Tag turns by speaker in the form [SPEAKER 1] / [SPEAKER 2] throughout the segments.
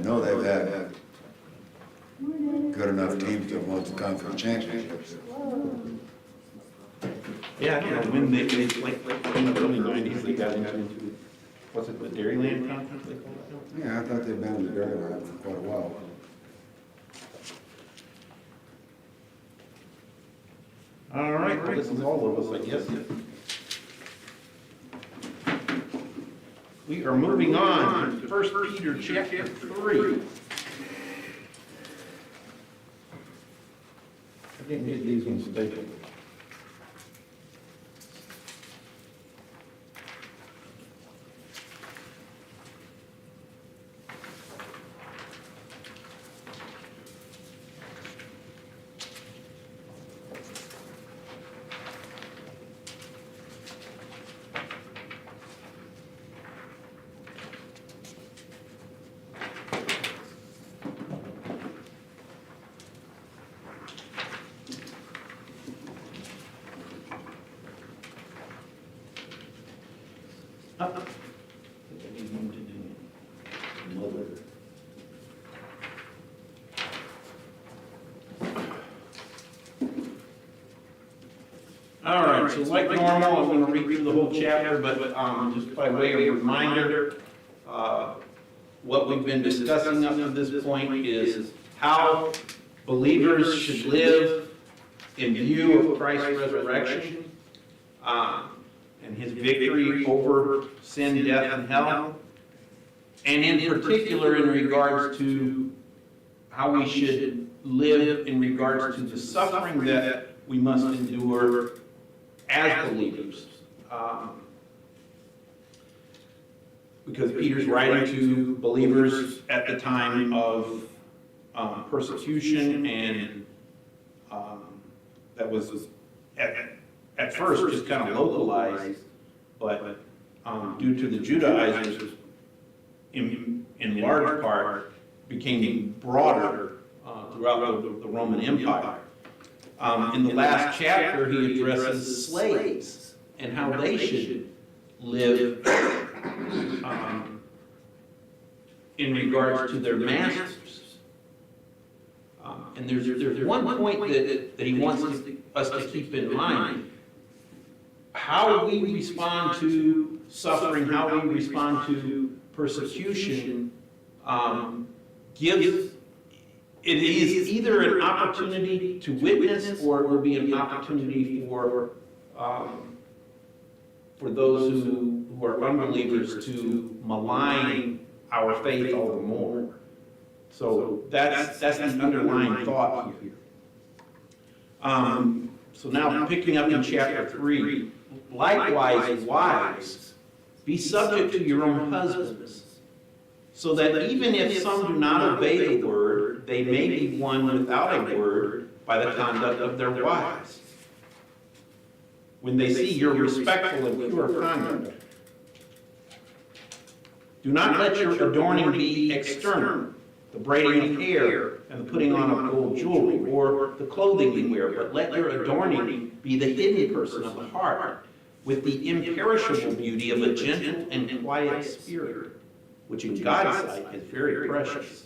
[SPEAKER 1] know they've had good enough teams to have won the conference championships.
[SPEAKER 2] Yeah, you know, when they like in the early 90s, they got into, what's it, the Dairyland Conference they call it?
[SPEAKER 1] Yeah, I thought they'd been in the Dairy Line for quite a while.
[SPEAKER 2] All right, well, this is all of us, I guess. We are moving on to 1 Peter chapter 3. I didn't get these ones stapled. All right, so like normal, I'm going to read through the whole chapter, but just by way of reminder, what we've been discussing up to this point is how believers should live in view of Christ's resurrection and his victory over sin, death, and hell, and in particular in regards to how we should live in regards to the suffering that we must endure as believers. Because Peter's writing to believers at the time of persecution, and that was at first just kind of localized, but due to the Judaizers, in large part, became broader throughout the Roman Empire. In the last chapter, he addresses slaves and how they should live in regards to their masters. And there's one point that he wants us to keep in mind. How we respond to suffering, how we respond to persecution, gives it is either an opportunity to witness, or it will be an opportunity for those who are unbelievers to malign our faith all the more. So that's the underlying thought here. So now picking up in chapter 3, likewise, wives, be subject to your own husbands, so that even if some do not obey the word, they may be won without a word by the conduct of their wives, when they see your respectful and pure conduct. Do not let your adorning be external, the braiding of hair and the putting on of gold jewelry, or the clothing you wear, but let your adorning be the hidden person of the heart, with the imperishable beauty of a gentle and quiet spirit, which in God's sight is very precious.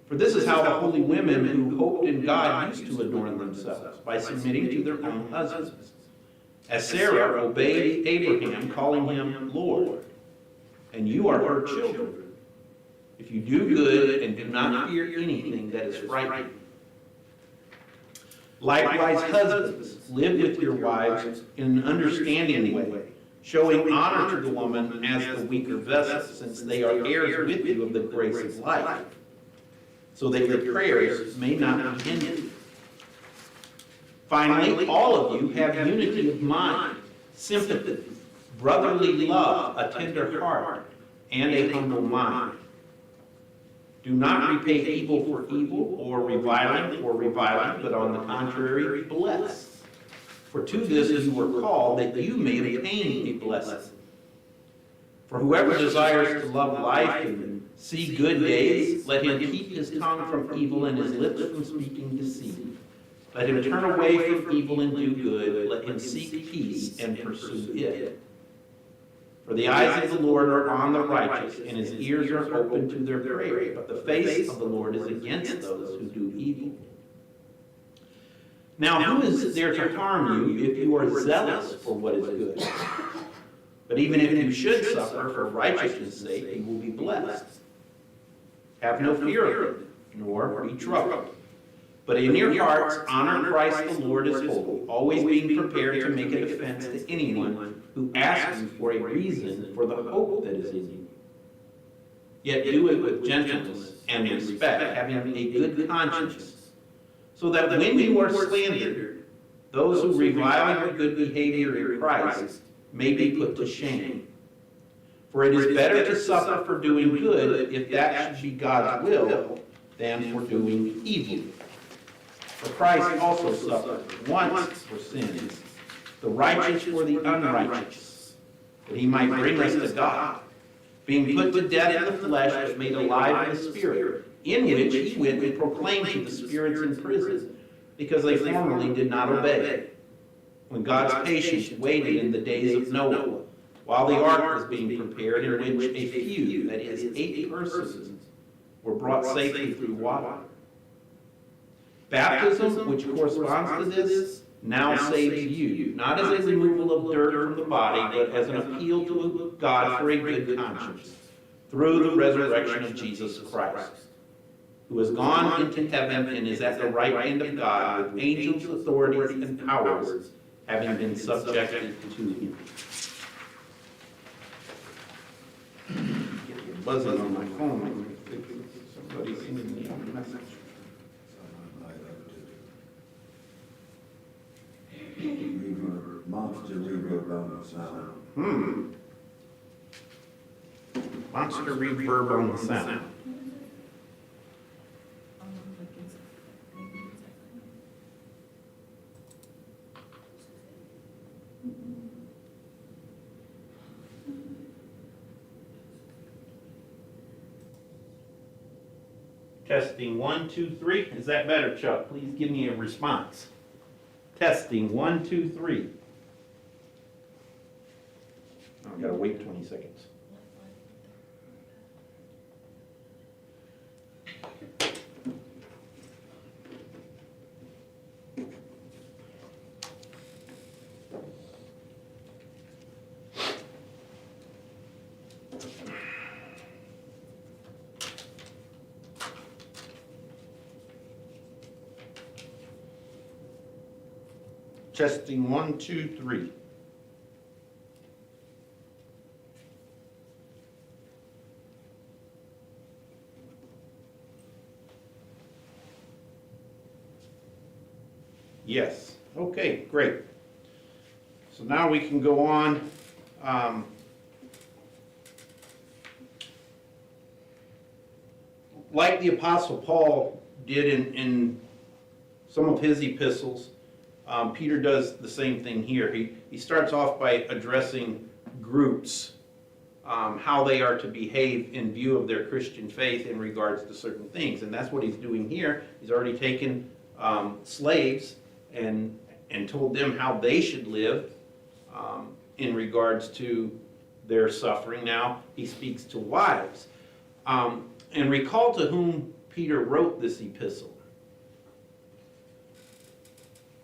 [SPEAKER 2] For this is how the holy women who hoped in God used to adorn themselves, by submitting to their own husbands. As Sarah obeyed Abraham, calling him Lord, and you are her children, if you do good and do not fear anything that is frightening. Likewise, husbands, live with your wives in an understanding way, showing honor to the woman as the weaker vessel, since they are heirs with you of the grace of life, so that your prayers may not be hindered. Finally, all of you have unity of mind, sympathy, brotherly love, a tender heart, and a humble mind. Do not repay evil for evil, or reviling for reviling, but on the contrary, bless. For to this you were called, that you may obtain a blessing. For whoever desires to love life and see good days, let him keep his tongue from evil and his lips from speaking deceit. Let him turn away from evil and do good. Let him seek peace and pursue it. For the eyes of the Lord are on the righteous, and his ears are open to their prayer. But the face of the Lord is against those who do evil. Now who is there to harm you if you are zealous for what is good? But even if you should suffer for righteousness' sake, you will be blessed. Have no fear of it, nor be troubled. But in your hearts, honor Christ the Lord as holy, always being prepared to make a defense to anyone who asks you for a reason for the hope that is in you. Yet do it with gentleness and respect, having a good conscience, so that when you are slandered, those who revile your good behavior in Christ may be put to shame. For it is better to suffer for doing good, if that should be God's will, than for doing evil. For Christ also suffered once for sins, the righteous for the unrighteous, that he might bring us to God, being put to death in the flesh, but made alive in the Spirit, in which he went and proclaimed to the spirits in prison, because they formerly did not obey, when God's patience waited in the days of Noah, while the ark was being prepared, in which a few, that is, 8 persons, were brought safely through water. Baptism, which corresponds to this, now saves you, not as a removal of dirt from the body, but as an appeal to God for a good conscience, through the resurrection of Jesus Christ, who has gone into heaven and is at the right hand of God, with angels, authorities, and powers, having been subjected to him. Get buzzing on my phone. Somebody's sending me a message.
[SPEAKER 1] Monster reverb on the sound.
[SPEAKER 2] Monster reverb on the sound. Testing 1, 2, 3. Is that better, Chuck? Please give me a response. Testing 1, 2, 3. Oh, I gotta wait 20 seconds. Testing 1, 2, 3. Yes. Okay, great. So now we can go on. Like the Apostle Paul did in some of his epistles, Peter does the same thing here. He starts off by addressing groups, how they are to behave in view of their Christian faith in regards to certain things. And that's what he's doing here. He's already taken slaves and told them how they should live in regards to their suffering. Now he speaks to wives. And recall to whom Peter wrote this epistle.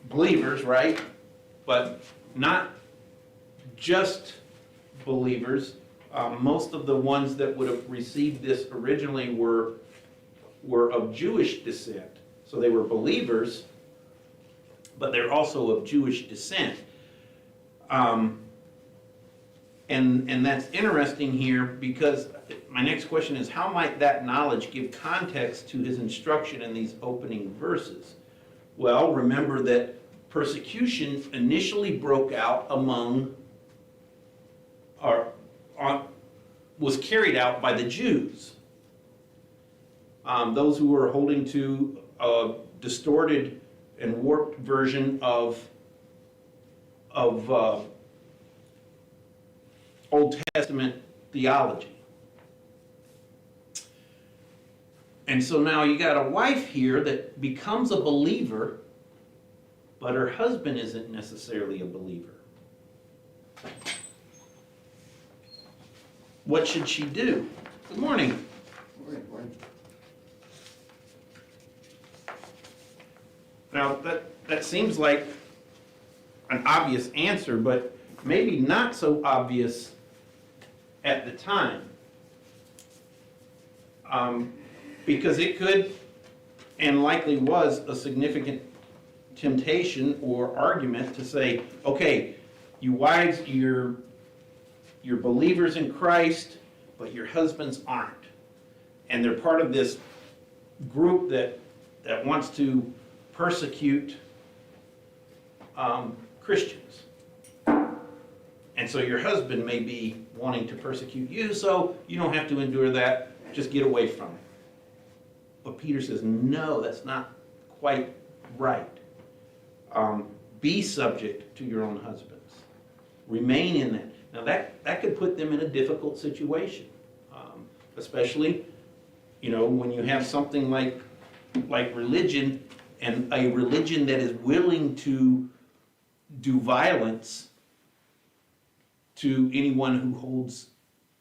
[SPEAKER 2] Believers, right? But not just believers. Most of the ones that would have received this originally were of Jewish descent. So they were believers, but they're also of Jewish descent. And that's interesting here, because my next question is, how might that knowledge give context to his instruction in these opening verses? Well, remember that persecution initially broke out was carried out by the Jews. Those who were holding to a distorted and warped version of Old Testament theology. And so now you got a wife here that becomes a believer, but her husband isn't necessarily a believer. what should she do? Good morning. Now, that seems like an obvious answer, but maybe not so obvious at the time. Because it could, and likely was, a significant temptation or argument to say, okay, you wives, you're believers in Christ, but your husbands aren't. And they're part of this group that wants to persecute Christians. And so your husband may be wanting to persecute you, so you don't have to endure that. Just get away from it. But Peter says, no, that's not quite right. Be subject to your own husbands. Remain in that. Now that could put them in a difficult situation, especially, when you have something like religion, and a religion that is willing to do violence to anyone who holds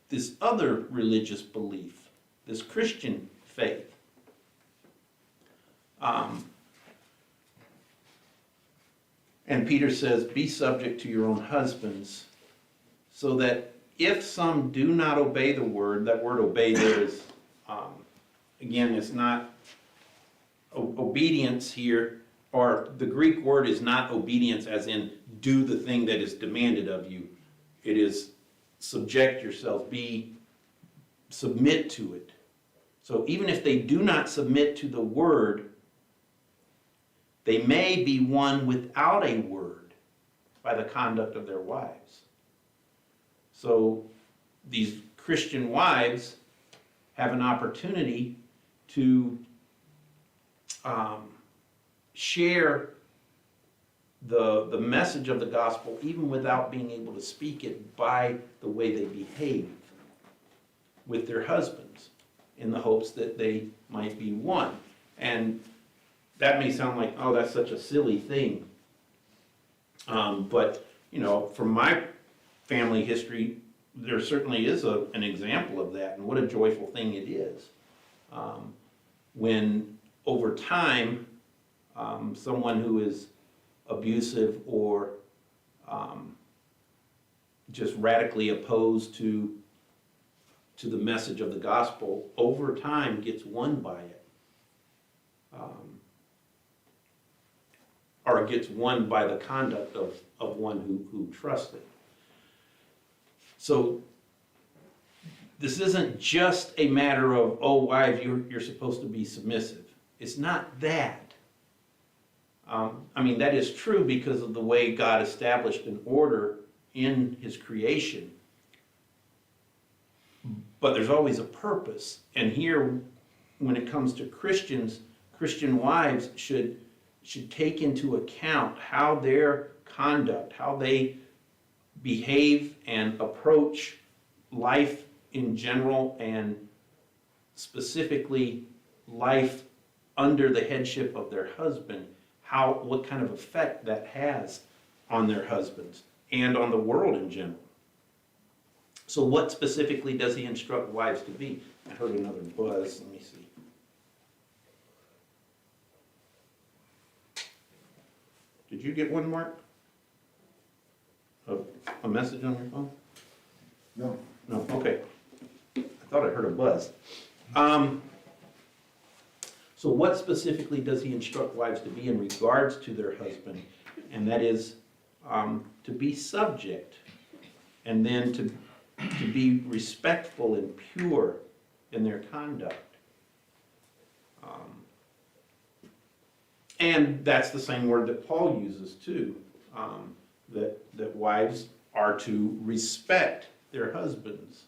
[SPEAKER 2] this other religious belief, this Christian faith. And Peter says, be subject to your own husbands, so that if some do not obey the word, that word obey there is, again, it's not obedience here, or the Greek word is not obedience as in do the thing that is demanded of you. It is subject yourself, submit to it. So even if they do not submit to the word, they may be won without a word by the conduct of their wives. So these Christian wives have an opportunity to share the message of the gospel even without being able to speak it by the way they behave with their husbands in the hopes that they might be won. And that may sound like, oh, that's such a silly thing. But, from my family history, there certainly is an example of that, and what a joyful thing it is. When over time, someone who is abusive or just radically opposed to the message of the gospel, over time gets won by it. Or gets won by the conduct of one who trusts it. So this isn't just a matter of, oh, wives, you're supposed to be submissive. It's not that. That is true because of the way God established an order in his creation. But there's always a purpose. And here, when it comes to Christians, Christian wives should take into account how their conduct, how they behave and approach life in general, and specifically life under the headship of their husband, what kind of effect that has on their husbands and on the world in general. So what specifically does he instruct wives to be? I heard another buzz. Let me see. Did you get one, Mark? A message on your phone?
[SPEAKER 1] No.
[SPEAKER 2] No, okay. I thought I heard a buzz. So what specifically does he instruct wives to be in regards to their husband? And that is to be subject, and then to be respectful and pure in their conduct. And that's the same word that Paul uses too, that wives are to respect their husbands.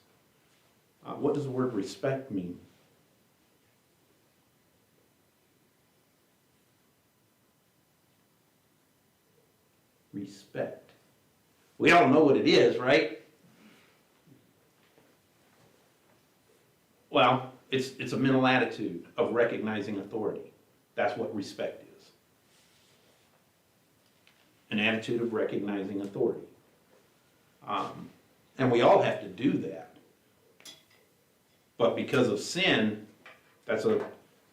[SPEAKER 2] What does the word respect mean? Respect. We all know what it is, right? Well, it's a mental attitude of recognizing authority. That's what respect is. An attitude of recognizing authority. And we all have to do that. But because of sin, that's a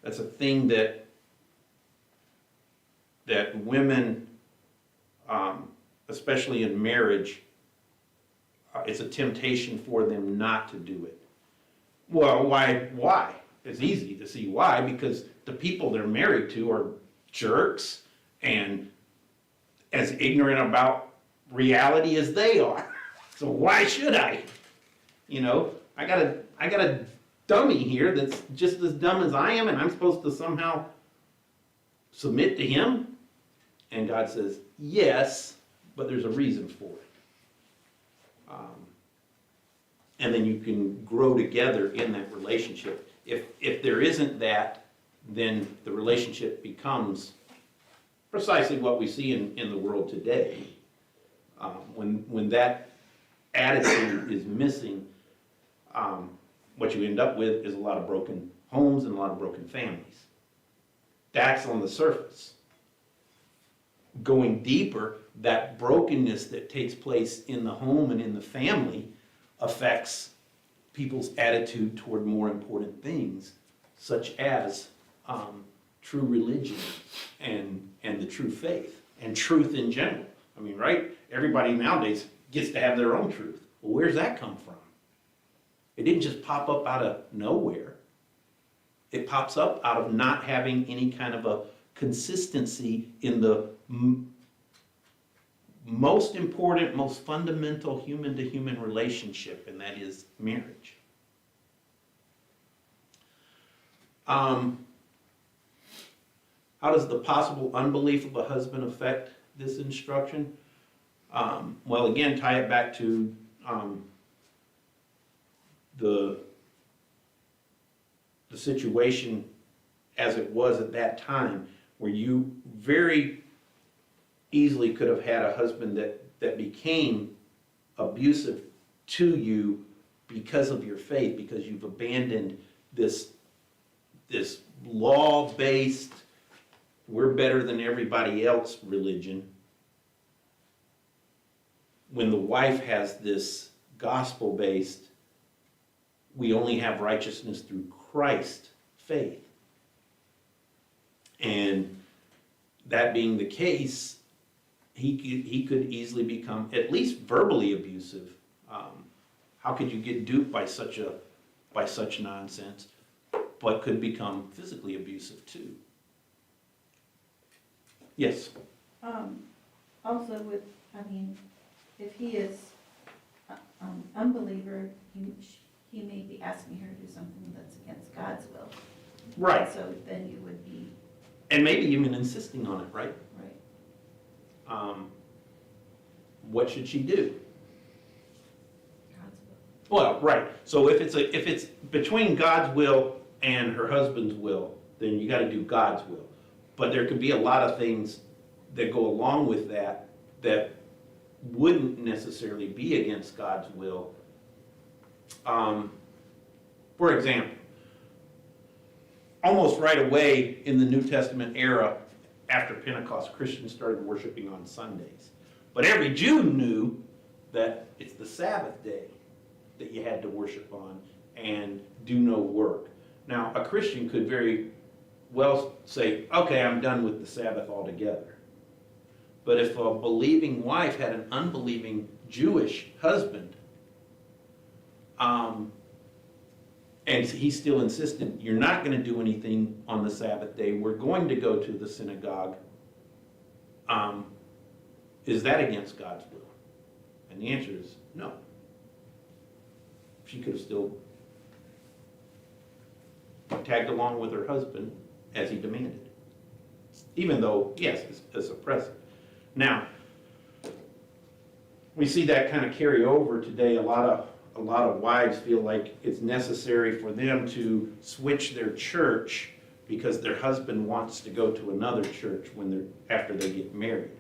[SPEAKER 2] thing that women, especially in marriage, it's a temptation for them not to do it. Well, why? It's easy to see why, because the people they're married to are jerks and as ignorant about reality as they are. So why should I? You know, I got a dummy here that's just as dumb as I am, and I'm supposed to somehow submit to him? And God says, yes, but there's a reason for it. And then you can grow together in that relationship. If there isn't that, then the relationship becomes precisely what we see in the world today. When that attitude is missing, what you end up with is a lot of broken homes and a lot of broken families. That's on the surface. Going deeper, that brokenness that takes place in the home and in the family affects people's attitude toward more important things, such as true religion and the true faith and truth in general. I mean, right? Everybody nowadays gets to have their own truth. Well, where's that come from? It didn't just pop up out of nowhere. It pops up out of not having any kind of a consistency in the most important, most fundamental human-to-human relationship, and that is marriage. How does the possible unbelief of a husband affect this instruction? Well, again, tie it back to the situation as it was at that time, where you very easily could have had a husband that became abusive to you because of your faith, because you've abandoned this law-based, we're better than everybody else religion, when the wife has this gospel-based, we only have righteousness through Christ faith. And that being the case, he could easily become at least verbally abusive. How could you get duped by such nonsense? But could become physically abusive too. Yes.
[SPEAKER 3] Also if he is unbeliever, he may be asking her to do something that's against God's will.
[SPEAKER 2] Right.
[SPEAKER 3] And so then you would be.
[SPEAKER 2] And maybe even insisting on it, right?
[SPEAKER 3] Right.
[SPEAKER 2] What should she do?
[SPEAKER 3] God's will.
[SPEAKER 2] Well, right. So if it's between God's will and her husband's will, then you got to do God's will. But there could be a lot of things that go along with that wouldn't necessarily be against God's will. For example, almost right away in the New Testament era, after Pentecost, Christians started worshiping on Sundays. But every Jew knew that it's the Sabbath day that you had to worship on and do no work. Now, a Christian could very well say, okay, I'm done with the Sabbath altogether. But if a believing wife had an unbelieving Jewish husband, and he still insisted, you're not going to do anything on the Sabbath day, we're going to go to the synagogue, is that against God's will? And the answer is no. She could have still tagged along with her husband as he demanded. Even though, yes, it's oppressive. Now, we see that kind of carry over today. A lot of wives feel like it's necessary for them to switch their church because their husband wants to go to another church after they get married.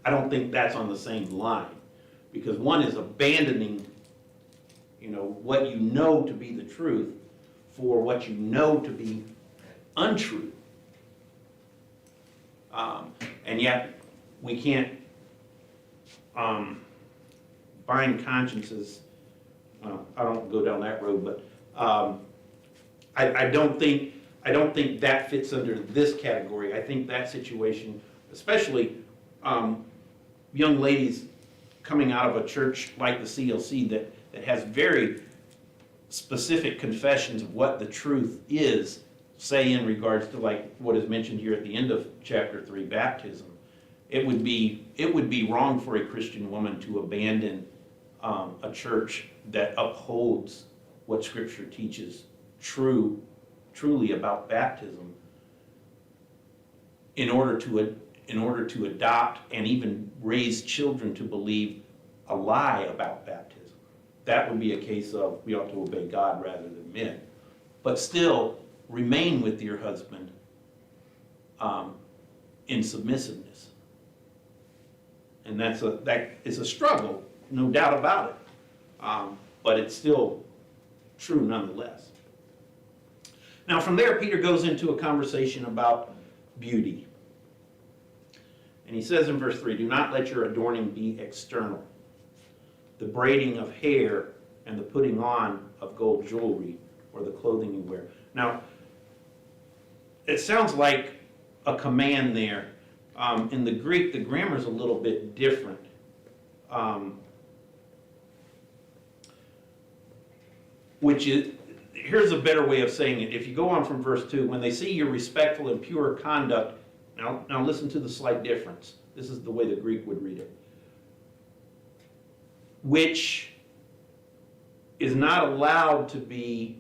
[SPEAKER 2] I don't think that's on the same line, because one is abandoning, what you know to be the truth for what you know to be untrue. And yet, we can't bind consciences. I don't go down that road, but I don't think that fits under this category. I think that situation, especially young ladies coming out of a church like the CLC that has very specific confessions of what the truth is, say in regards to like what is mentioned here at the end of chapter 3, baptism. It would be wrong for a Christian woman to abandon a church that upholds what Scripture teaches truly about baptism in order to adopt and even raise children to believe a lie about baptism. That would be a case of we ought to obey God rather than men. But still remain with your husband in submissiveness. And that is a struggle, no doubt about it. But it's still true nonetheless. Now from there, Peter goes into a conversation about beauty. And he says in verse 3, do not let your adorning be external, the braiding of hair and the putting on of gold jewelry or the clothing you wear. Now, it sounds like a command there. In the Greek, the grammar is a little bit different. Which is, here's a better way of saying it. If you go on from verse 2, when they see your respectful and pure conduct, now listen to the slight difference. This is the way the Greek would read it. Which is not allowed to be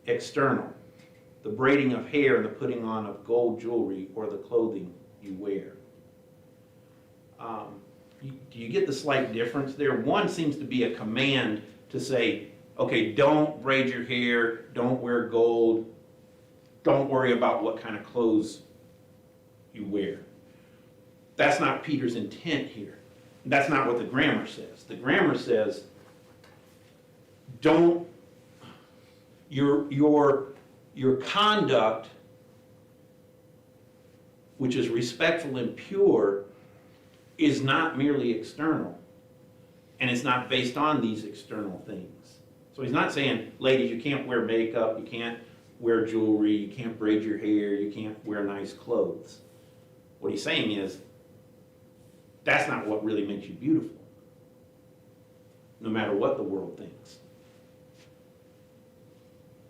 [SPEAKER 2] external. The braiding of hair and the putting on of gold jewelry or the clothing you wear. Do you get the slight difference there? One seems to be a command to say, okay, don't braid your hair, don't wear gold, don't worry about what kind of clothes you wear. That's not Peter's intent here. That's not what the grammar says. The grammar says, don't, your conduct, which is respectful and pure, is not merely external, and it's not based on these external things. So he's not saying, ladies, you can't wear makeup, you can't wear jewelry, you can't braid your hair, you can't wear nice clothes. What he's saying is, that's not what really makes you beautiful, no matter what the world thinks.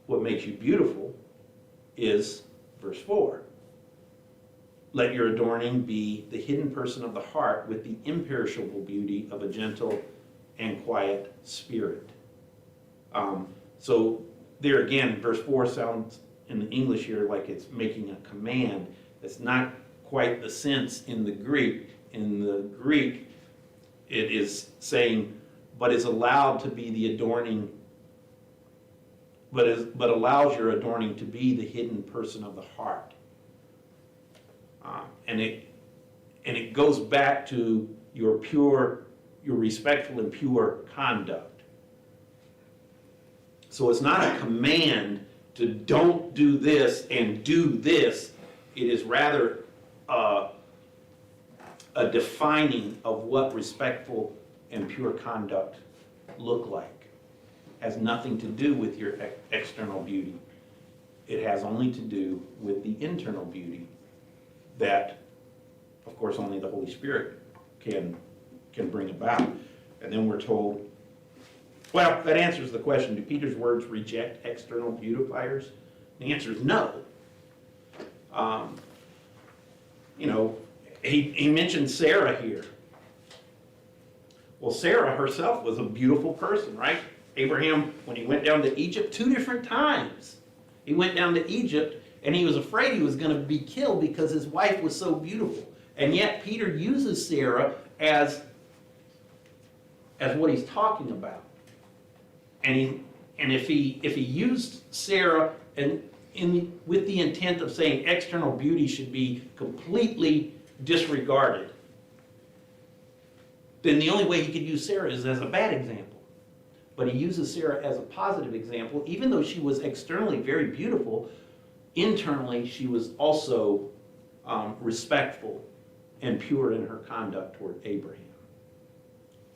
[SPEAKER 2] What makes you beautiful is verse 4. Let your adorning be the hidden person of the heart with the imperishable beauty of a gentle and quiet spirit. So there again, verse 4 sounds in the English here like it's making a command. It's not quite the sense in the Greek. In the Greek, it is saying, but is allowed to be the adorning, but allows your adorning to be the hidden person of the heart. And it goes back to your respectful and pure conduct. So it's not a command to don't do this and do this. It is rather a defining of what respectful and pure conduct look like. Has nothing to do with your external beauty. It has only to do with the internal beauty that, of course, only the Holy Spirit can bring about. And then we're told, well, that answers the question, do Peter's words reject external beautifiers? The answer is no. He mentioned Sarah here. Well, Sarah herself was a beautiful person, right? Abraham, when he went down to Egypt 2 different times, he went down to Egypt and he was afraid he was going to be killed because his wife was so beautiful. And yet Peter uses Sarah as what he's talking about. And if he used Sarah with the intent of saying external beauty should be completely disregarded, then the only way he could use Sarah is as a bad example. But he uses Sarah as a positive example. Even though she was externally very beautiful, internally she was also respectful and pure in her conduct toward Abraham.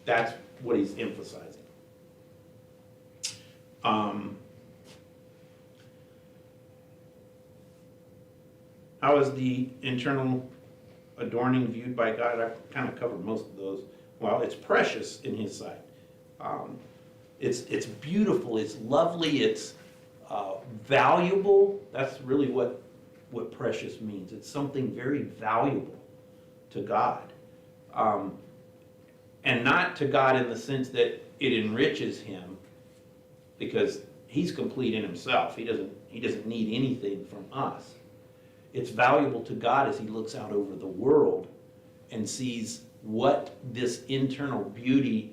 [SPEAKER 2] That's what he's emphasizing. How is the internal adorning viewed by God? I've kind of covered most of those. Well, it's precious in His sight. It's beautiful, it's lovely, it's valuable. That's really what precious means. It's something very valuable to God. And not to God in the sense that it enriches Him, because He's complete in Himself. He doesn't need anything from us. It's valuable to God as He looks out over the world and sees what this internal beauty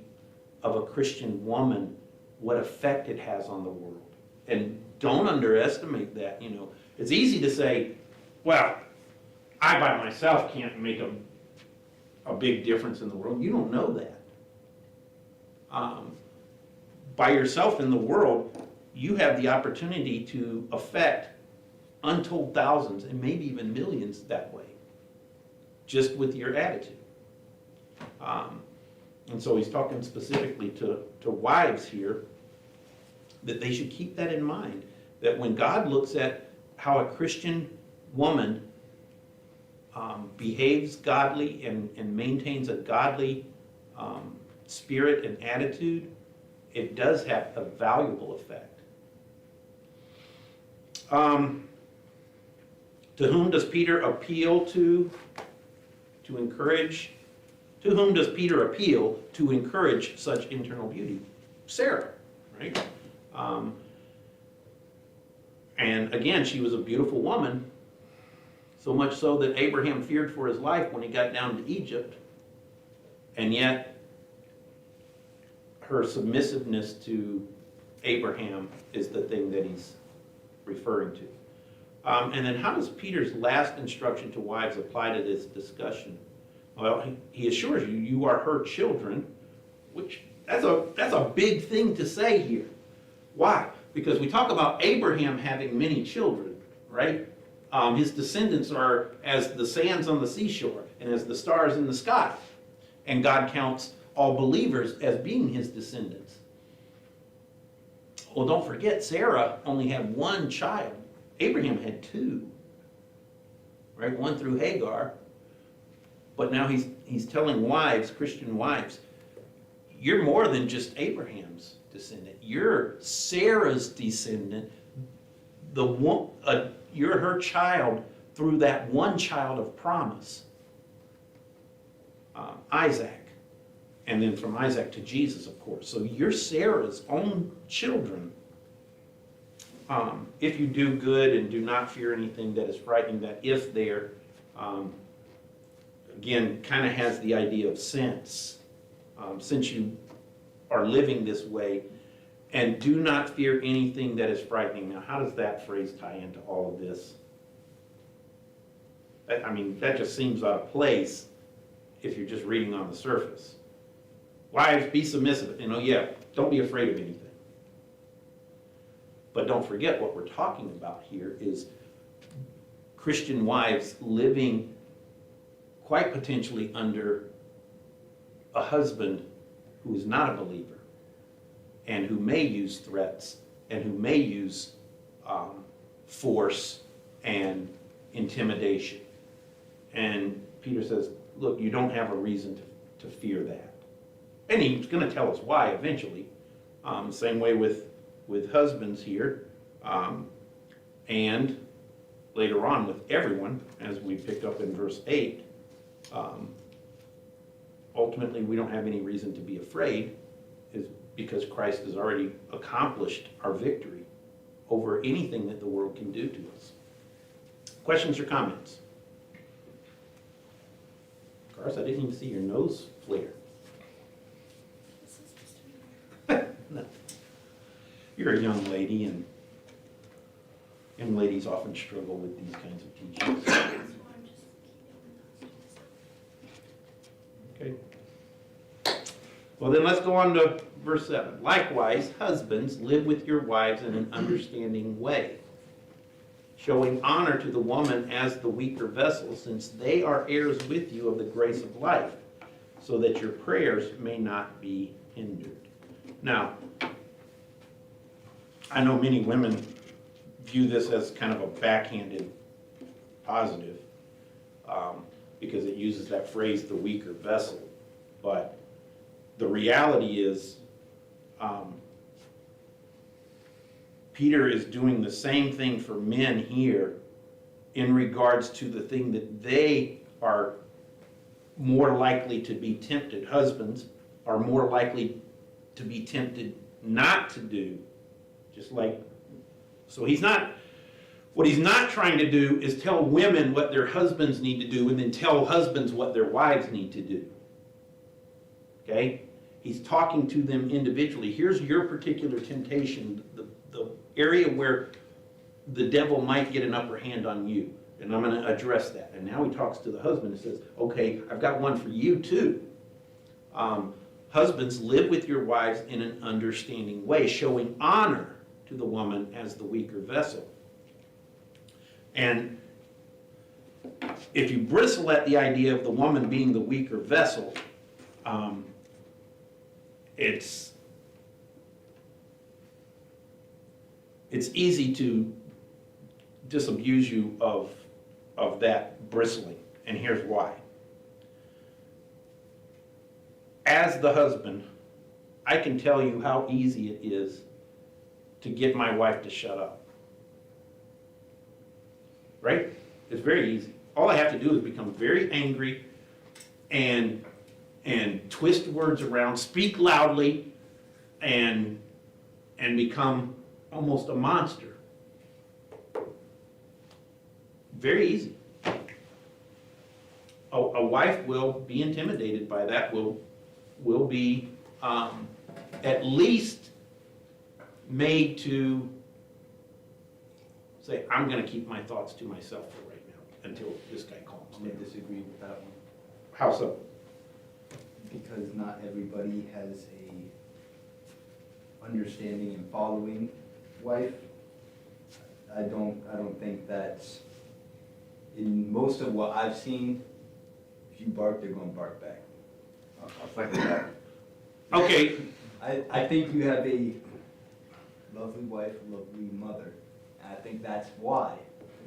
[SPEAKER 2] of a Christian woman, what effect it has on the world. And don't underestimate that. It's easy to say, well, I by myself can't make a big difference in the world. You don't know that. By yourself in the world, you have the opportunity to affect untold thousands and maybe even millions that way, just with your attitude. And so he's talking specifically to wives here, that they should keep that in mind, that when God looks at how a Christian woman behaves godly and maintains a godly spirit and attitude, it does have a valuable effect. To whom does Peter appeal to encourage? To whom does Peter appeal to encourage such internal beauty? Sarah, right? And again, she was a beautiful woman, so much so that Abraham feared for his life when he got down to Egypt. And yet, her submissiveness to Abraham is the thing that he's referring to. And then how does Peter's last instruction to wives apply to this discussion? Well, he assures you, you are her children, which that's a big thing to say here. Why? Because we talk about Abraham having many children, right? His descendants are as the sands on the seashore and as the stars in the sky. And God counts all believers as being His descendants. Well, don't forget, Sarah only had one child. Abraham had two, right? One through Hagar. But now he's telling wives, Christian wives, you're more than just Abraham's descendant. You're Sarah's descendant. You're her child through that one child of promise, Isaac. And then from Isaac to Jesus, of course. So you're Sarah's own children. If you do good and do not fear anything that is frightening, that if there, again, kind of has the idea of since you are living this way, and do not fear anything that is frightening. Now, how does that phrase tie into all of this? That just seems out of place if you're just reading on the surface. Wives, be submissive. Don't be afraid of anything. But don't forget, what we're talking about here is Christian wives living quite potentially under a husband who is not a believer and who may use threats and who may use force and intimidation. And Peter says, look, you don't have a reason to fear that. And he's going to tell us why eventually. Same way with husbands here. And later on with everyone, as we picked up in verse 8, ultimately we don't have any reason to be afraid, is because Christ has already accomplished our victory over anything that the world can do to us. Questions or comments? Garth, I didn't even see your nose flare. No. You're a young lady, and young ladies often struggle with these kinds of teachings. Okay. Well, then let's go on to verse 7. Likewise, husbands, live with your wives in an understanding way, showing honor to the woman as the weaker vessel, since they are heirs with you of the grace of life, so that your prayers may not be hindered. Now, I know many women view this as kind of a backhanded positive, because it uses that phrase, the weaker vessel. But the reality is, Peter is doing the same thing for men here in regards to the thing that they are more likely to be tempted. Husbands are more likely to be tempted not to do, just like, so what he's not trying to do is tell women what their husbands need to do and then tell husbands what their wives need to do. Okay? He's talking to them individually. Here's your particular temptation, the area where the devil might get an upper hand on you. And I'm going to address that. And now he talks to the husband and says, okay, I've got one for you too. Husbands, live with your wives in an understanding way, showing honor to the woman as the weaker vessel. And if you bristle at the idea of the woman being the weaker vessel, it's easy to disabuse you of that bristling, and here's why. As the husband, I can tell you how easy it is to get my wife to shut up. Right? It's very easy. All I have to do is become very angry and twist words around, speak loudly, and become almost a monster. Very easy. A wife will be intimidated by that, will be at least made to say, I'm going to keep my thoughts to myself for right now until this guy calms
[SPEAKER 4] I'm going
[SPEAKER 2] down.
[SPEAKER 4] to disagree with that one.
[SPEAKER 2] How so?
[SPEAKER 4] Because not everybody has a understanding and following wife. I don't think that in most of what I've seen, if you bark, they're going to bark back.
[SPEAKER 5] I'll second that.
[SPEAKER 2] Okay,
[SPEAKER 4] I think you have a lovely wife, a lovely mother, and I think that's why.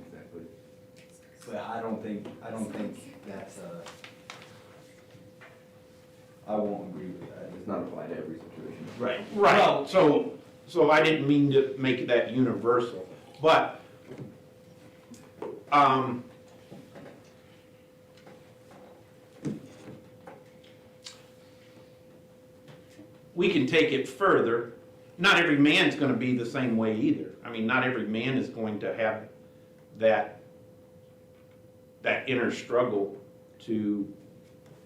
[SPEAKER 5] Exactly.
[SPEAKER 4] But I don't think that's I won't agree with that.
[SPEAKER 5] It does not apply to every situation.
[SPEAKER 2] right. So I didn't mean to make that universal, but we can take it further. Not every man's going to be the same way either. I mean, not every man is going to have that inner struggle to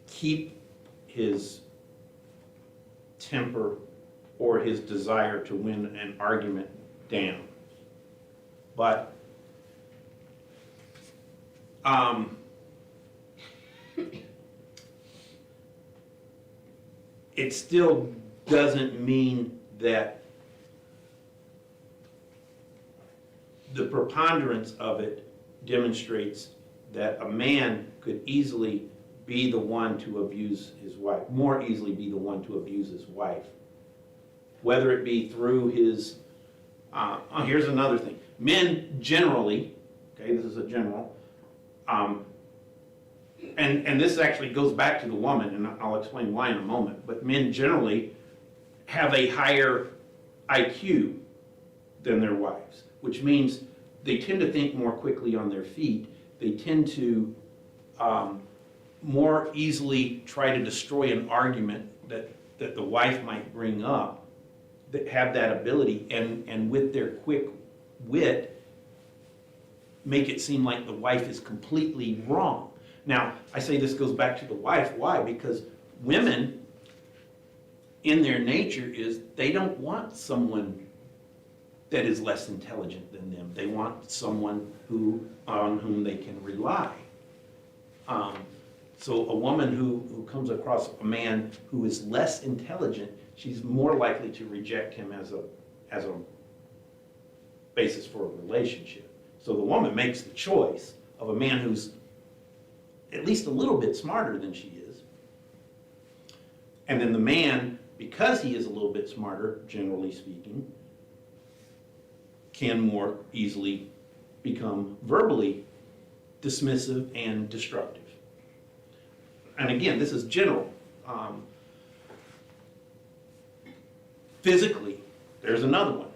[SPEAKER 2] keep his temper or his desire to win an argument down. But it still doesn't mean that the preponderance of it demonstrates that a man could easily be the one to abuse his wife, more easily be the one to abuse his wife. Whether it be through his, here's another thing. Men generally, okay, this is a general, and this actually goes back to the woman, and I'll explain why in a moment, but men generally have a higher IQ than their wives, which means they tend to think more quickly on their feet. They tend to more easily try to destroy an argument that the wife might bring up, that have that ability, and with their quick wit, make it seem like the wife is completely wrong. Now, I say this goes back to the wife. Why? Because women, in their nature, is they don't want someone that is less intelligent than them. They want someone on whom they can rely. So a woman who comes across a man who is less intelligent, she's more likely to reject him as a basis for a relationship. So the woman makes the choice of a man who's at least a little bit smarter than she is. And then the man, because he is a little bit smarter, generally speaking, can more easily become verbally dismissive, and destructive. And again, this is general. Physically, there's another one.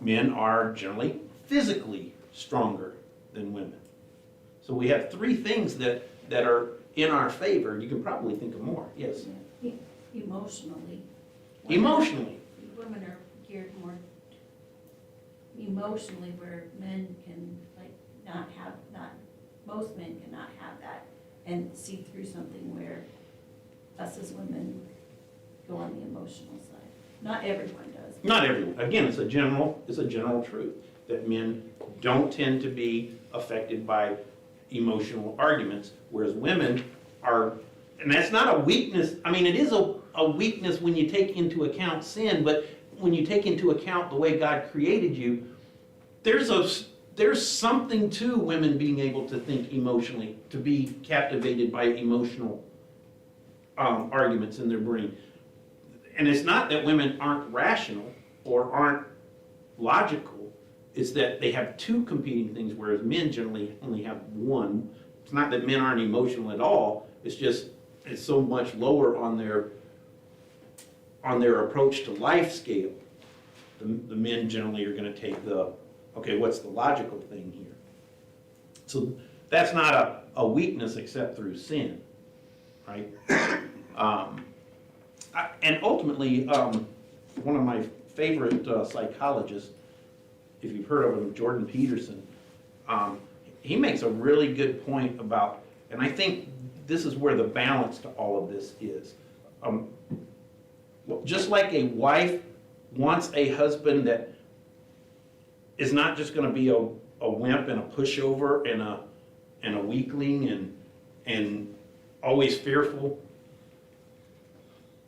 [SPEAKER 2] Men are generally physically stronger than women. So we have three things that are in our favor. You can probably think of more. Yes.
[SPEAKER 3] Emotionally.
[SPEAKER 2] Emotionally.
[SPEAKER 3] Women are geared more emotionally, where men can most men cannot have that and see through something, where us as women go on the emotional side. Not everyone does.
[SPEAKER 2] Not everyone. Again, it's a general truth that men don't tend to be affected by emotional arguments, whereas women are, and that's not a weakness. I mean, it is a weakness when you take into account sin, but when you take into account the way God created you, there's something to women being able to think emotionally, to be captivated by emotional arguments in their brain. And it's not that women aren't rational or aren't logical, it's that they have two competing things, whereas men generally only have one. It's not that men aren't emotional at all, it's just it's so much lower on their approach to life scale. The men generally are going to take okay, what's the logical thing here? So that's not a weakness except through sin, right? And ultimately, one of my favorite psychologists, if you've heard of him, Jordan Peterson, he makes a really good point about, and I think this is where the balance to all of this is. Just like a wife wants a husband that is not just going to be a wimp and a pushover and a weakling and always fearful.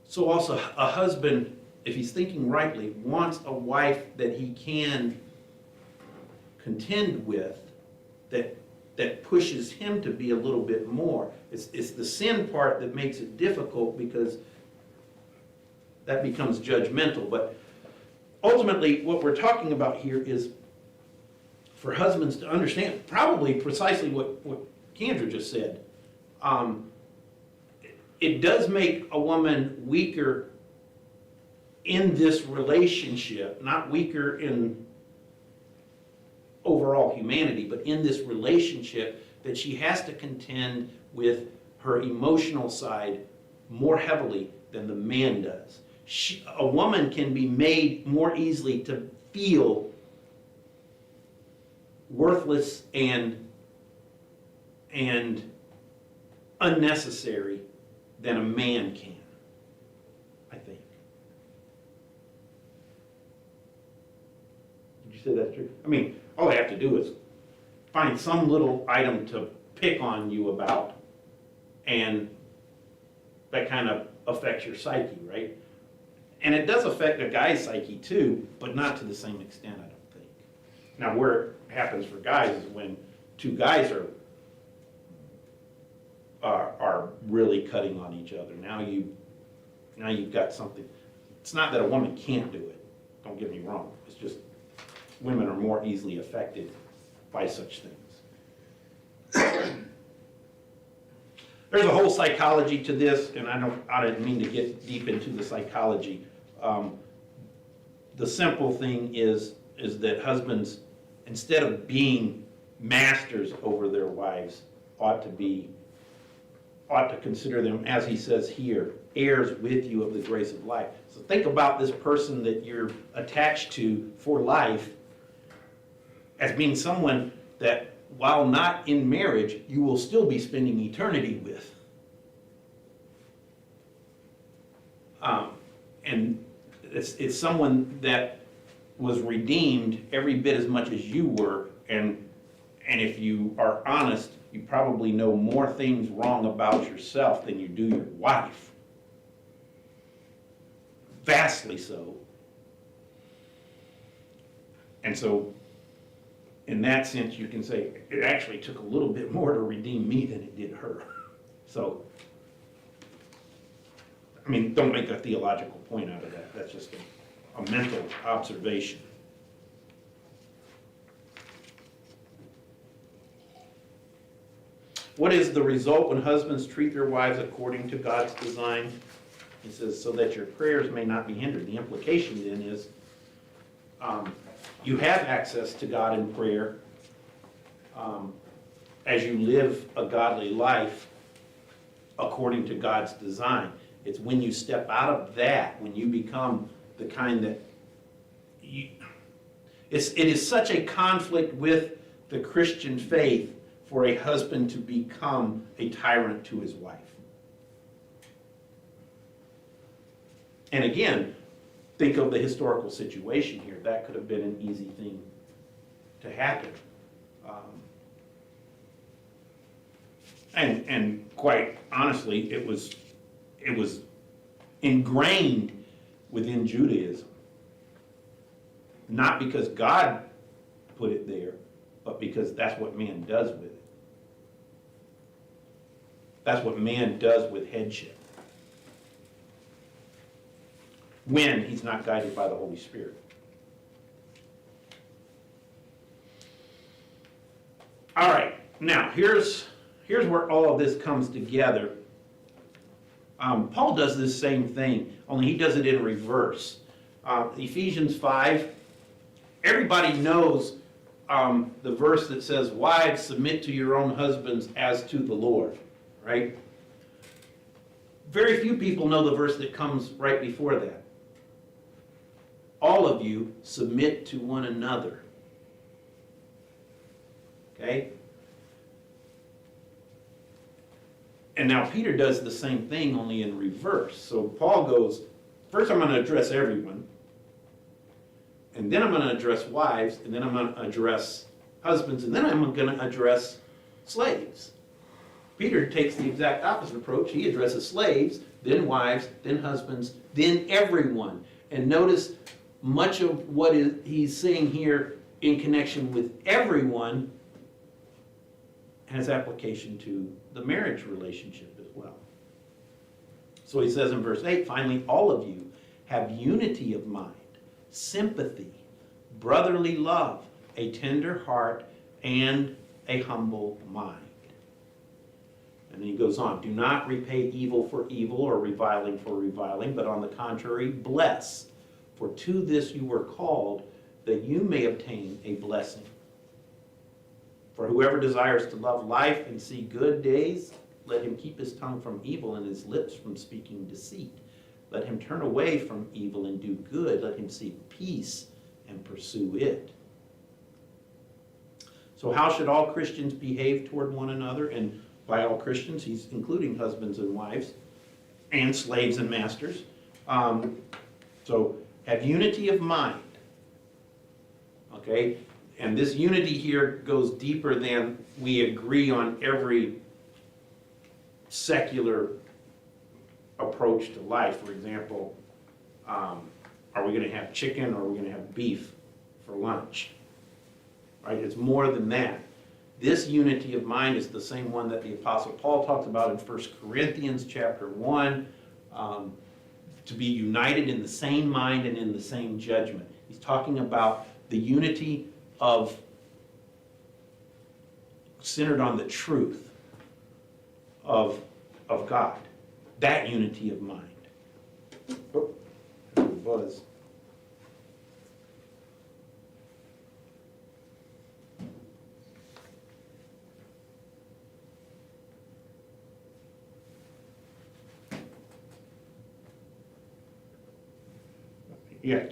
[SPEAKER 2] So also a husband, if he's thinking rightly, wants a wife that he can contend with, that pushes him to be a little bit more. It's the sin part that makes it difficult, because that becomes judgmental. But ultimately, what we're talking about here is for husbands to understand probably precisely what Kendra just said. It does make a woman weaker in this relationship, not weaker in overall humanity, but in this relationship, that she has to contend with her emotional side more heavily than the man does. A woman can be made more easily to feel worthless and unnecessary than a man can, I think. Did you say that's true? I mean, all I have to do is find some little item to pick on you about, and that kind of affects your psyche, right? And it does affect a guy's psyche too, but not to the same extent, I don't think. Now, where it happens for guys is when two guys are really cutting on each other. Now you've got something. It's not that a woman can't do it, don't get me wrong. It's just women are more easily affected by such things. There's a whole psychology to this, and I didn't mean to get deep into the psychology. The simple thing is that husbands, instead of being masters over their wives, ought to consider them, as he says here, heirs with you of the grace of life. So think about this person that you're attached to for life as being someone that, while not in marriage, you will still be spending eternity with. And it's someone that was redeemed every bit as much as you were, and if you are honest, you probably know more things wrong about yourself than you do your wife. Vastly so. And so, in that sense, you can say, it actually took a little bit more to redeem me than it did her. So, I mean, don't make a theological point out of that. That's just a mental observation. what is the result when husbands treat their wives according to God's design? He says, so that your prayers may not be hindered. The implication then is you have access to God in prayer as you live a godly life according to God's design. It's when you step out of that, when you become the kind that it is such a conflict with the Christian faith for a husband to become a tyrant to his wife. And again, think of the historical situation here. That could have been an easy thing to happen. And quite honestly, it was ingrained within Judaism. Not because God put it there, but because that's what man does with it. That's what man does with headship, when he's not guided by the Holy Spirit. All right, now here's where all of this comes together. Paul does this same thing, only he does it in reverse. Ephesians 5, everybody knows the verse that says, wives, submit to your own husbands as to the Lord, right? Very few people know the verse that comes right before that. All of you submit to one another. Okay? And now Peter does the same thing, only in reverse. So Paul goes, first I'm going to address everyone, and then I'm going to address wives, and then I'm going to address husbands, and then I'm going to address slaves. Peter takes the exact opposite approach. He addresses slaves, then wives, then husbands, then everyone. And notice much of what he's saying here in connection with everyone has application to the marriage relationship as well. So he says in verse 8, finally, all of you have unity of mind, sympathy, brotherly love, a tender heart, and a humble mind. And then he goes on, do not repay evil for evil or reviling for reviling, but on the contrary, bless. For to this you were called, that you may obtain a blessing. For whoever desires to love life and see good days, let him keep his tongue from evil and his lips from speaking deceit. Let him turn away from evil and do good. Let him seek peace and pursue it. So how should all Christians behave toward one another? And by all Christians, he's including husbands and wives, and slaves and masters. So have unity of mind. Okay? And this unity here goes deeper than we agree on every secular approach to life. For example, are we going to have chicken or are we going to have beef for lunch? Right? It's more than that. This unity of mind is the same one that the Apostle Paul talks about in 1 Corinthians chapter 1, to be united in the same mind and in the same judgment. He's talking about the unity of centered on the truth of God. That unity of mind. Oh, there it was. Yeah.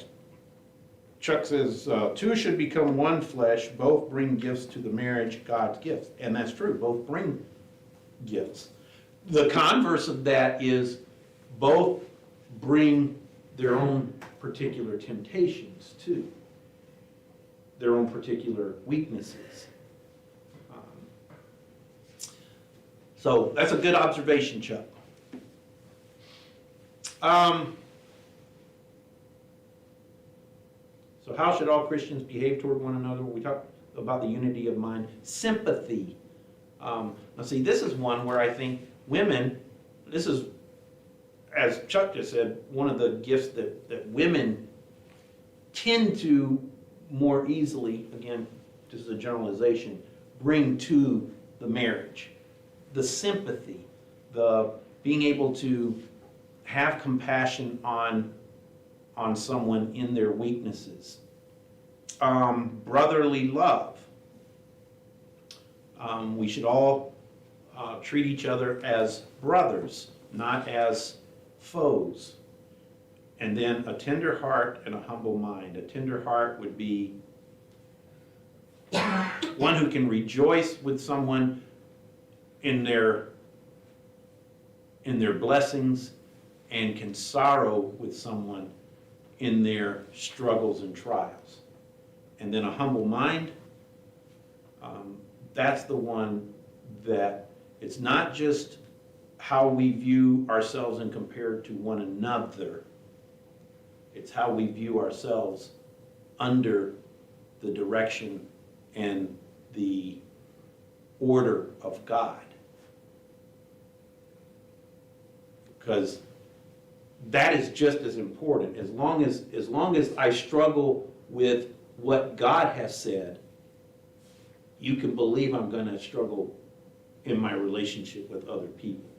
[SPEAKER 2] Chuck says, two should become one flesh, both bring gifts to the marriage, God's gifts. And that's true, both bring gifts. The converse of that is both bring their own particular temptations too, their own particular weaknesses. So that's a good observation, Chuck. So how should all Christians behave toward one another? We talked about the unity of mind. Sympathy. Now see, this is one where I think women, this is, as Chuck just said, one of the gifts that women tend to more easily, again, just as a generalization, bring to the marriage. the sympathy, the being able to have compassion on someone in their weaknesses. Brotherly love. We should all treat each other as brothers, not as foes. And then a tender heart and a humble mind. A tender heart would be one who can rejoice with someone in their blessings and can sorrow with someone in their struggles and trials. And then a humble mind, that's the one that it's not just how we view ourselves and compared to one another. It's how we view ourselves under the direction and the order of God. Because that is just as important. As long as I struggle with what God has said, you can believe I'm going to struggle in my relationship with other people.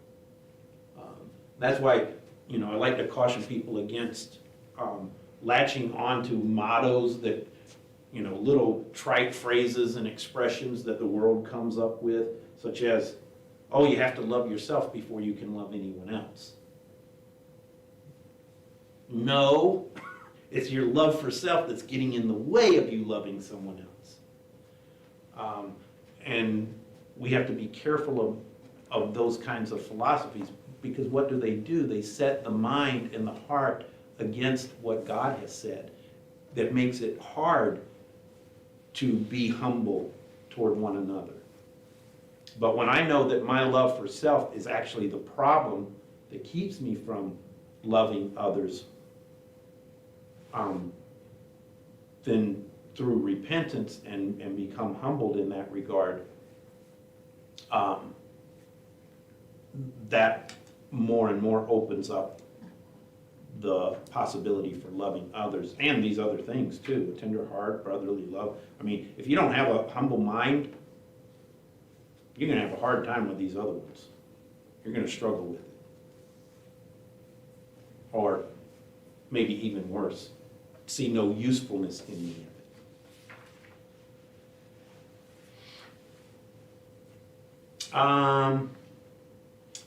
[SPEAKER 2] That's why, I like to caution people against latching onto mottos that, little trite phrases and expressions that the world comes up with, such as, oh, you have to love yourself before you can love anyone else. No, it's your love for self that's getting in the way of you loving someone else. And we have to be careful of those kinds of philosophies, because what do? They set the mind and the heart against what God has said. That makes it hard to be humble toward one another. But when I know that my love for self is actually the problem that keeps me from loving others, then through repentance and become humbled in that regard, that more and more opens up the possibility for loving others and these other things too, a tender heart, brotherly love. I mean, if you don't have a humble mind, you're going to have a hard time with these other ones. You're going to struggle with it. Or maybe even worse, see no usefulness in any of it.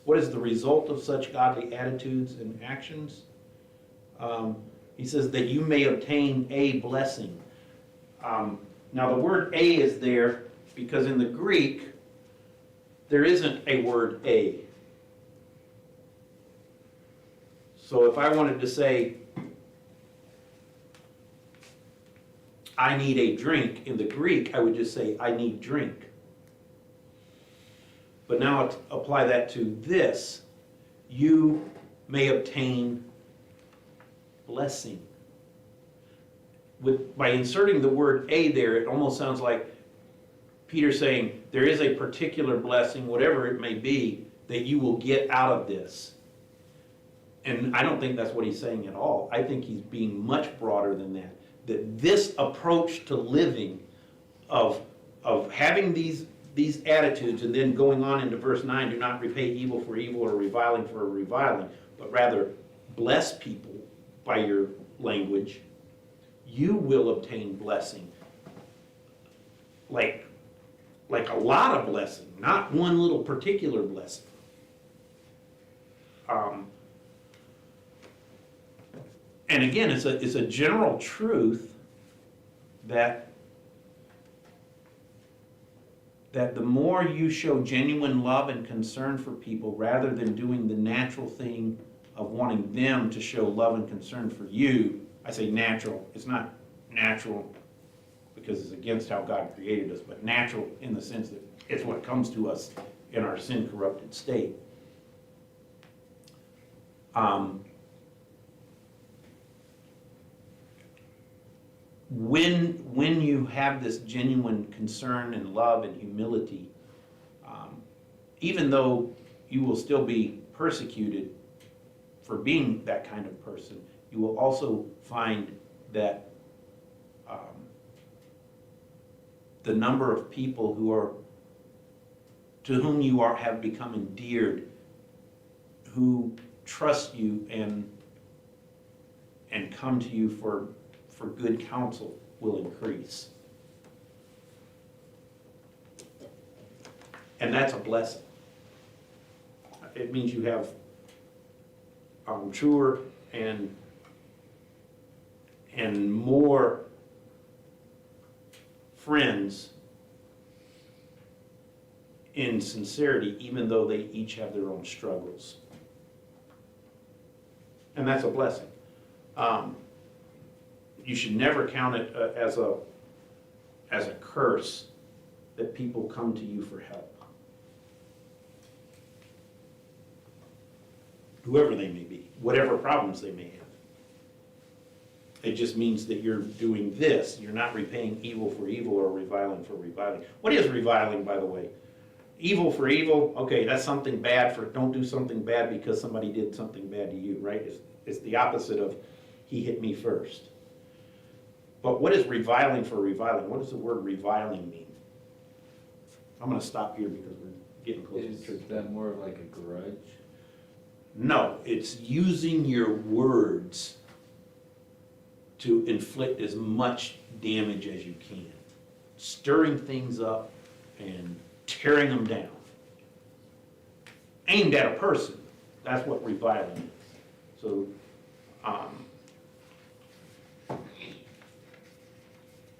[SPEAKER 2] What is the result of such godly attitudes and actions? He says that you may obtain a blessing. Now the word a is there because in the Greek, there isn't a word a. So if I wanted to say, I need a drink, in the Greek, I would just say, I need drink. But now apply that to this. You may obtain blessing. By inserting the word a there, it almost sounds like Peter saying, there is a particular blessing, whatever it may be, that you will get out of this. And I don't think that's what he's saying at all. I think he's being much broader than that. That this approach to living, of having these attitudes, and then going on into verse 9, do not repay evil for evil or reviling for reviling, but rather bless people by your language, you will obtain blessing. Like a lot of blessing, not one little particular blessing. And again, it's a general truth that the more you show genuine love and concern for people, rather than doing the natural thing of wanting them to show love and concern for you, I say natural, it's not natural because it's against how God created us, but natural in the sense that it's what comes to us in our sin-corrupted state. When you have this genuine concern and love and humility, even though you will still be persecuted for being that kind of person, you will also find that the number of people who are to whom you have become endeared, who trust you and come to you for good counsel will increase. And that's a blessing. It means you have truer and more friends in sincerity, even though they each have their own struggles. And that's a blessing. You should never count it as a curse that people come to you for help. Whoever they may be, whatever problems they may have. It just means that you're doing this. You're not repaying evil for evil or reviling for reviling. What is reviling, by the way? Evil for evil, okay, that's something bad don't do something bad because somebody did something bad to you, right? It's the opposite of he hit me first. But what is reviling for reviling? What does the word reviling mean? I'm gonna stop here because we're getting close to church.
[SPEAKER 5] Is that more of like a grudge?
[SPEAKER 2] No, it's using your words to inflict as much damage as you can. Stirring things up and tearing them down. Aimed at a person. That's what reviling is. So,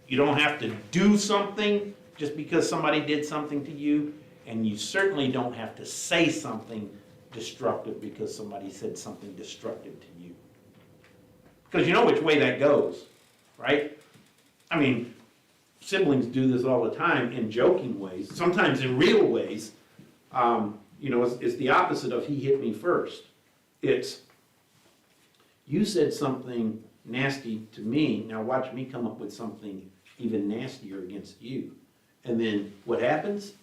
[SPEAKER 2] you don't have to do something just because somebody did something to you, and you certainly don't have to say something destructive because somebody said something destructive to you. Because you know which way that goes, right? I mean, siblings do this all the time in joking ways, sometimes in real ways. It's the opposite of he hit me first. It's, you said something nasty to me, now watch me come up with something even nastier against you. And then what happens?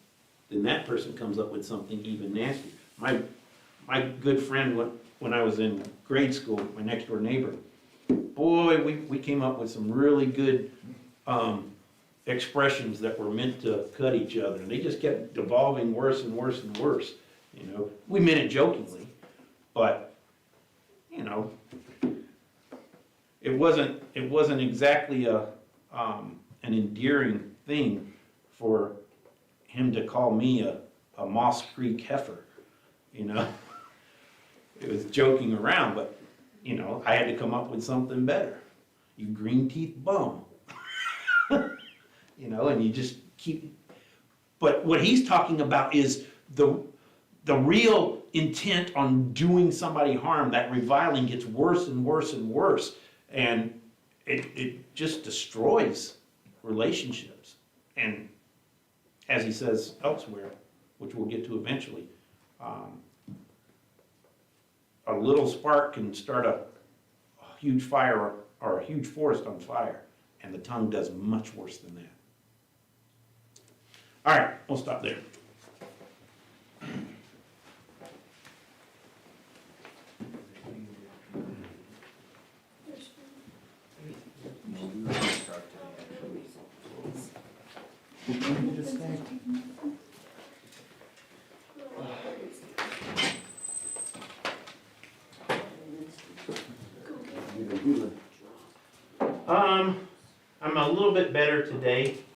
[SPEAKER 2] Then that person comes up with something even nastier. My good friend, when I was in grade school, my next door neighbor, boy, we came up with some really good expressions that were meant to cut each other. And they just kept devolving worse and worse and worse. We meant it jokingly, but it wasn't exactly an endearing thing for him to call me a Moss Creek heifer. It was joking around, but I had to come up with something better. You green teeth bum. And you just keep. But what he's talking about is the real intent on doing somebody harm. That reviling gets worse and worse and worse, and it just destroys relationships. And as he says elsewhere, which we'll get to eventually, a little spark can start a huge fire or a huge forest on fire, and the tongue does much worse than that. All right, we'll stop there. I'm a little bit better today.